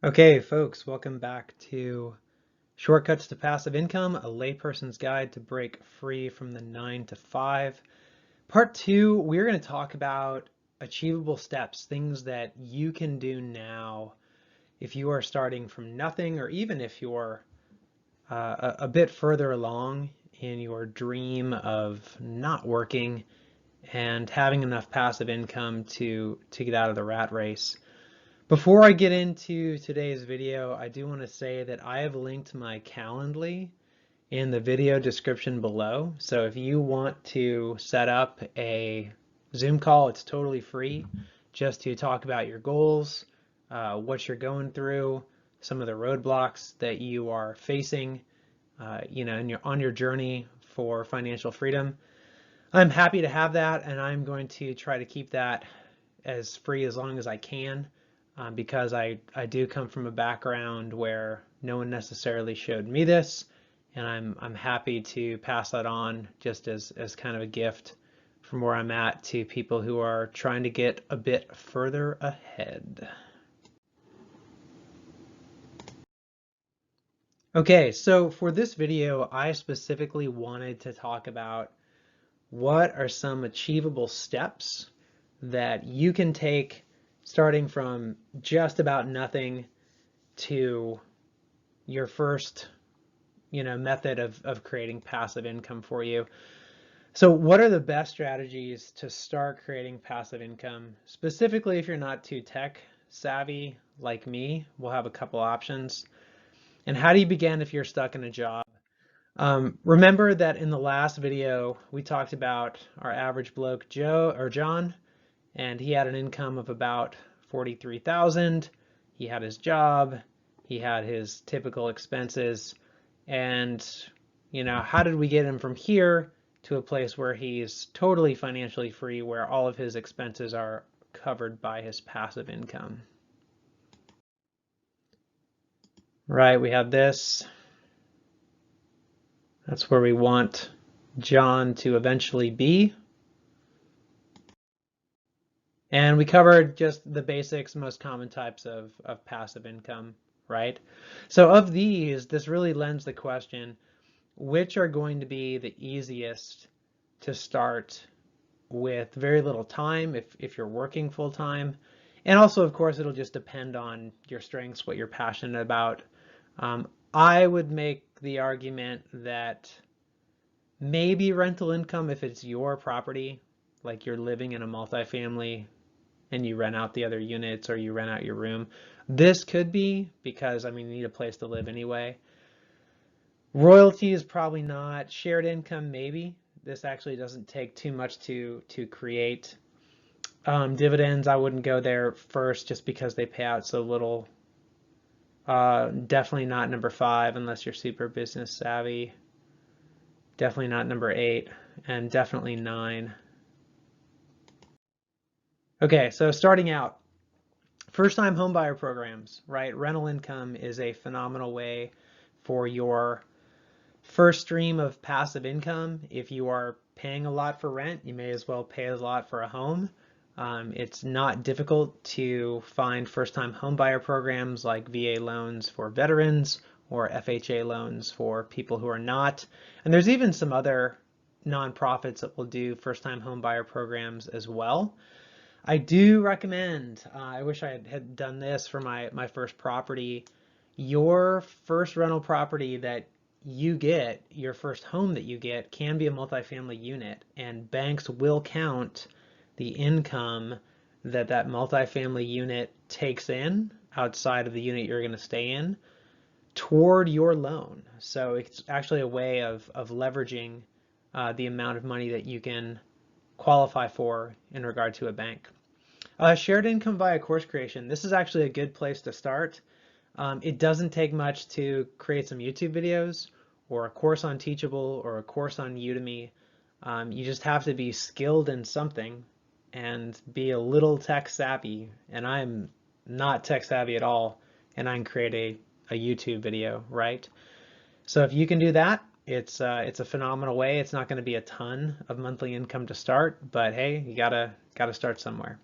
Okay, folks, welcome back to Shortcuts to Passive Income, a layperson's guide to break free from the 9 to 5. Part 2, we're going to talk about achievable steps, things that you can do now if you are starting from nothing, or even if you're a bit further along in your dream of not working and having enough passive income to get out of the rat race. Before I get into today's video, I do want to say that I have linked my Calendly in the video description below. So if you want to set up a Zoom call, it's totally free just to talk about your goals, what you're going through, some of the roadblocks that you are facing, on your journey for financial freedom. I'm happy to have that, and I'm going to try to keep that as free as long as I can. Because I do come from a background where no one necessarily showed me this, and I'm happy to pass that on just as kind of a gift from where I'm at to people who are trying to get a bit further ahead. Okay, so for this video, I specifically wanted to talk about what are some achievable steps that you can take starting from just about nothing to your first, method of creating passive income for you. So what are the best strategies to start creating passive income? Specifically, if you're not too tech savvy like me, we'll have a couple options. And how do you begin if you're stuck in a job? Remember that in the last video, we talked about our average bloke, John, and he had an income of about 43,000. He had his job, he had his typical expenses, and how did we get him from here to a place where he's totally financially free, where all of his expenses are covered by his passive income? Right, we have this. That's where we want John to eventually be. And we covered just the basics, most common types of passive income, right? So of these, this really lends the question, which are going to be the easiest to start with very little time if you're working full time? And also, of course, it'll just depend on your strengths, what you're passionate about. I would make the argument that maybe rental income if it's your property, like you're living in a multifamily and you rent out the other units or you rent out your room. This could be because, you need a place to live anyway. Royalties, probably not. Shared income, maybe. This actually doesn't take too much to create. Dividends, I wouldn't go there first just because they pay out so little. Definitely not number 5 unless you're super business savvy. Definitely not number 8, and definitely 9. Okay, so starting out, first-time homebuyer programs, right? Rental income is a phenomenal way for your first stream of passive income. If you are paying a lot for rent, you may as well pay a lot for a home. It's not difficult to find first-time homebuyer programs like VA loans for veterans or FHA loans for people who are not. And there's even some other nonprofits that will do first-time homebuyer programs as well. I do recommend, I wish I had done this for my first property. Your first rental property that you get, your first home that you get, can be a multifamily unit, and banks will count the income that multifamily unit takes in outside of the unit you're going to stay in toward your loan. So it's actually a way of leveraging the amount of money that you can qualify for in regard to a bank. Shared income via course creation. This is actually a good place to start. It doesn't take much to create some YouTube videos or a course on Teachable or a course on Udemy. You just have to be skilled in something and be a little tech savvy. And I'm not tech savvy at all, and I can create a YouTube video, right? So if you can do that, it's a phenomenal way. It's not going to be a ton of monthly income to start, but hey, you gotta start somewhere.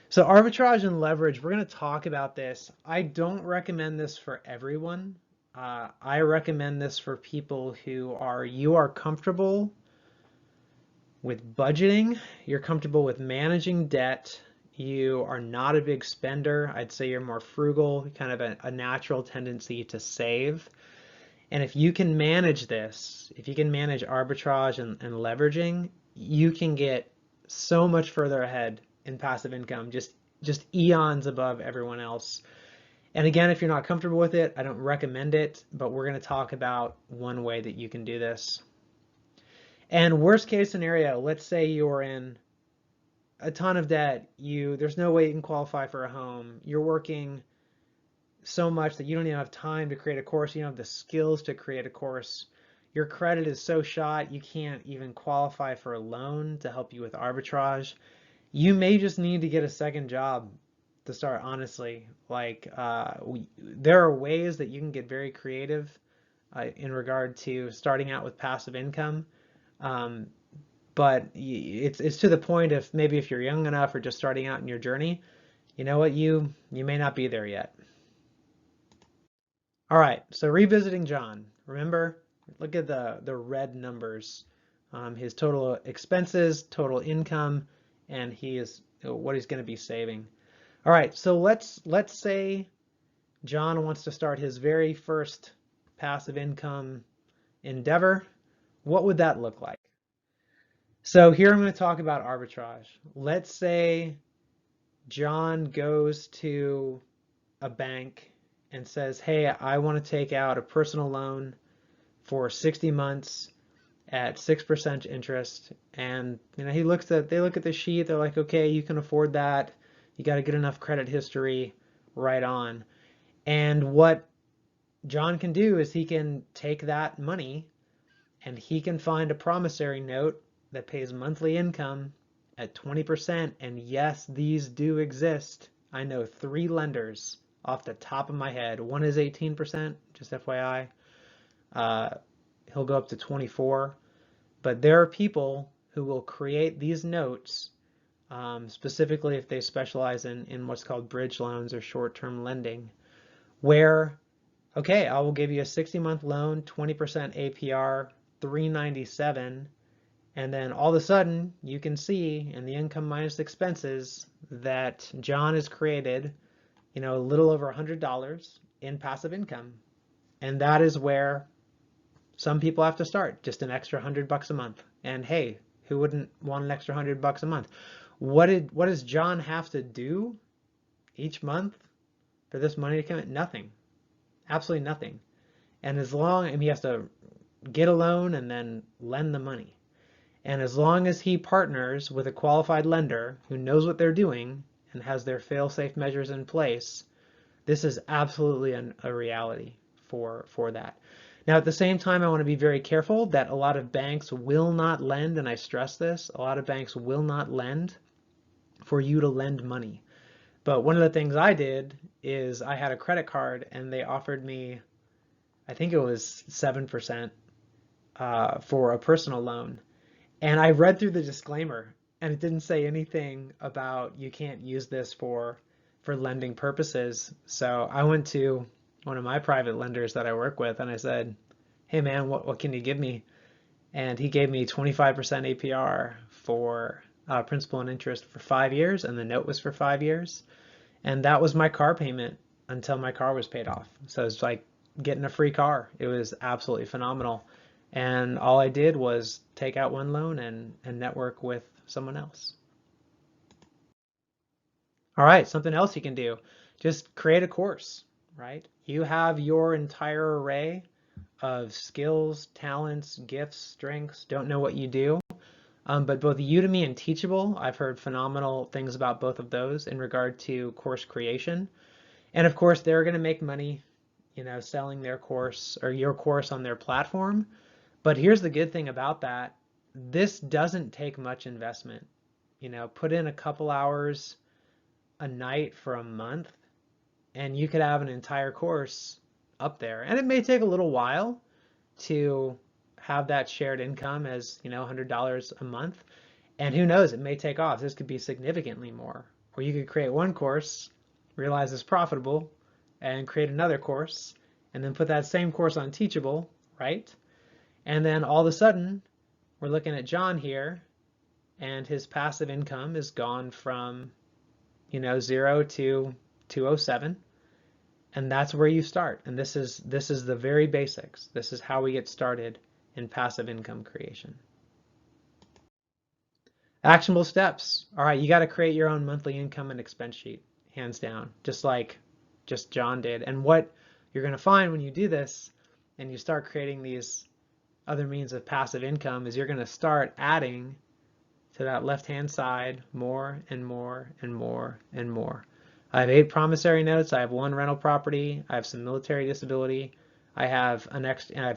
So arbitrage and leverage, we're going to talk about this. I don't recommend this for everyone. I recommend this for people you are comfortable with budgeting, you're comfortable with managing debt, you are not a big spender. I'd say you're more frugal, kind of a natural tendency to save. And if you can manage this, if you can manage arbitrage and leveraging, you can get so much further ahead in passive income, just eons above everyone else. And again, if you're not comfortable with it, I don't recommend it, but we're going to talk about one way that you can do this. And worst case scenario, let's say you're in a ton of debt, there's no way you can qualify for a home, you're working so much that you don't even have time to create a course, you don't have the skills to create a course, your credit is so shot you can't even qualify for a loan to help you with arbitrage. You may just need to get a second job to start, honestly. Like there are ways that you can get very creative in regard to starting out with passive income. Um, but it's to the point of maybe if you're young enough or just starting out in your journey, you know what, you may not be there yet. All right, so revisiting John. Remember, look at the red numbers. His total expenses, total income, and what he's going to be saving. All right, so let's say John wants to start his very first passive income endeavor. What would that look like? So here I'm going to talk about arbitrage. Let's say John goes to a bank and says, hey, I want to take out a personal loan for 60 months at 6% interest. And they look at the sheet, they're like, okay, you can afford that. You got to get enough credit history, right on. And what John can do is he can take that money and he can find a promissory note that pays monthly income at 20%. And yes, these do exist. I know 3 lenders off the top of my head. One is 18%, just FYI. He'll go up to 24. But there are people who will create these notes, specifically if they specialize in what's called bridge loans or short-term lending, where, okay, I will give you a 60-month loan, 20% APR, 397, and then all of a sudden you can see in the income minus expenses that John has created, a little over $100 in passive income. And that is where some people have to start, just an extra $100 a month. And hey, who wouldn't want an extra $100 a month? What does John have to do each month for this money to come in? Nothing, absolutely nothing. And he has to get a loan and then lend the money. And as long as he partners with a qualified lender who knows what they're doing and has their fail-safe measures in place, this is absolutely a reality for that. Now, at the same time, I want to be very careful that a lot of banks will not lend, and I stress this, a lot of banks will not lend for you to lend money. But one of the things I did is I had a credit card and they offered me, I think it was 7% for a personal loan. And I read through the disclaimer and it didn't say anything about you can't use this for lending purposes. So I went to one of my private lenders that I work with and I said, hey man, what can you give me? And he gave me 25% APR for principal and interest for 5 years, and the note was for 5 years. And that was my car payment until my car was paid off. So it's like getting a free car. It was absolutely phenomenal. And all I did was take out one loan and network with someone else. All right, something else you can do. Just create a course, right? You have your entire array of skills, talents, gifts, strengths, don't know what you do. But both Udemy and Teachable, I've heard phenomenal things about both of those in regard to course creation. And of course, they're going to make money, selling their course or your course on their platform. But here's the good thing about that. This doesn't take much investment. Put in a couple hours a night for a month and you could have an entire course up there. And it may take a little while to have that shared income as, $100 a month. And who knows, it may take off. This could be significantly more. Or you could create one course, realize it's profitable, and create another course, and then put that same course on Teachable, right? And then all of a sudden, we're looking at John here, and his passive income is gone from, 0 to 207. And that's where you start. And this is the very basics. This is how we get started in passive income creation. Actionable steps. All right, you got to create your own monthly income and expense sheet, hands down, just like John did. And what you're going to find when you do this and you start creating these other means of passive income is you're going to start adding to that left-hand side more and more and more and more. I have 8 promissory notes. I have 1 rental property. I have some military disability. I have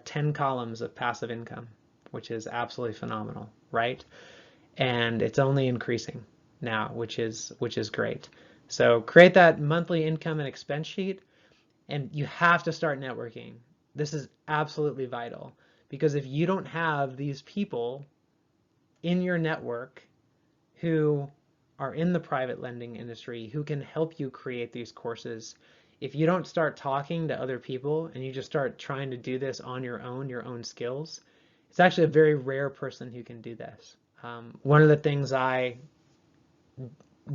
10 columns of passive income, which is absolutely phenomenal, right? And it's only increasing now, which is great. So create that monthly income and expense sheet, and you have to start networking. This is absolutely vital, because if you don't have these people in your network who are in the private lending industry who can help you create these courses, if you don't start talking to other people and you just start trying to do this on your own skills, it's actually a very rare person who can do this. One of the things I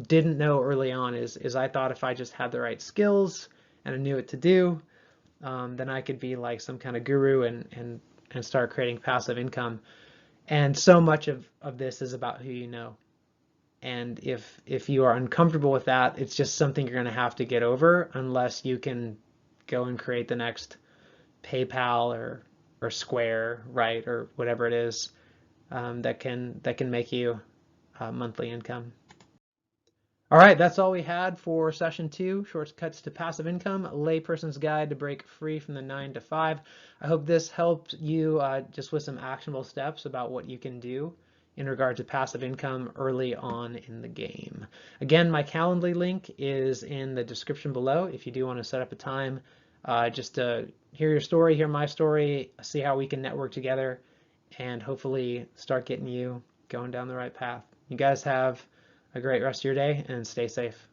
didn't know early on is I thought if I just had the right skills and I knew what to do, then I could be like some kind of guru and start creating passive income. And so much of this is about who you know. And if you are uncomfortable with that, it's just something you're going to have to get over unless you can go and create the next PayPal or Square, right, or whatever it is that can make you monthly income. All right, that's all we had for session 2, shortcuts to passive income, a layperson's guide to break free from the 9 to 5. I hope this helped you just with some actionable steps about what you can do in regard to passive income early on in the game. Again, my Calendly link is in the description below if you do want to set up a time just to hear your story, hear my story, see how we can network together, and hopefully start getting you going down the right path. You guys have a great rest of your day and stay safe.